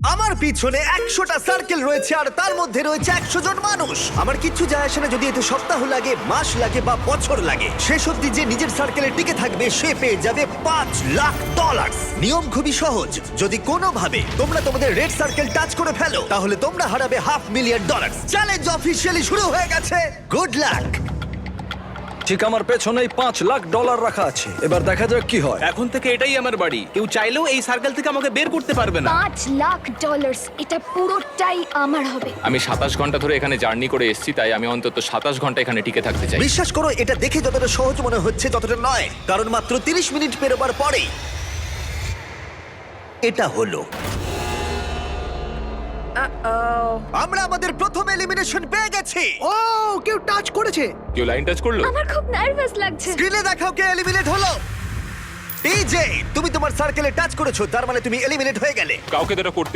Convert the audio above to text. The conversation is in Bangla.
আমার পিছনে 100টা সার্কেল রয়েছে আর তার মধ্যে রয়েছে 100 জন মানুষ। আমার কিচ্ছু যায় আসে না যদি এতে সপ্তাহ লাগে, মাস লাগে বা বছর লাগে। শেষ অবধি যে নিজের সার্কেলে টিকে থাকবে সে পেয়ে যাবে $5,00,000। নিয়ম খুবই সহজ, যদি কোনোভাবে তোমরা তোমাদের রেড সার্কেল টাচ করে ফেলো তাহলে তোমরা হারাবে $500,000। চ্যালেঞ্জ অফিসিয়ালি শুরু হয়ে গেছে। Good luck. ঠিক আমার পেছনেই $5,00,000 রাখা আছে। এবার দেখা যাক কি হয়। এখন থেকে এটাই আমার বাড়ি, কেউ চাইলেও এই সার্কেল থেকে আমাকে বের করতে পারবে না। $5,00,000 এটা পুরোটাই আমার হবে। আমি 27 ঘন্টা ধরে এখানে জার্নি করে এসেছি, তাই আমি অন্তত 27 ঘন্টা এখানে টিকে থাকতে চাই। বিশ্বাস করো, এটা দেখে যতটা সহজ মনে হচ্ছে ততটা নয়, কারণ মাত্র 30 মিনিট পেরোবার পরেই এটা হলো। আমরা আমাদের প্রথম এলিমিনেশন পেয়ে গেছি। ও কেউ টাচ করেছে। কেউ লাইন টাচ করলো? আমার খুব নার্ভাস লাগছে। স্ক্রিনে দেখাও কে এলিমিনেট হলো। টিজে, তুমি তোমার সার্কেলে টাচ করেছো, তার মানে তুমি এলিমিনেট হয়ে গেলে। কাউকে তো এটা করতেই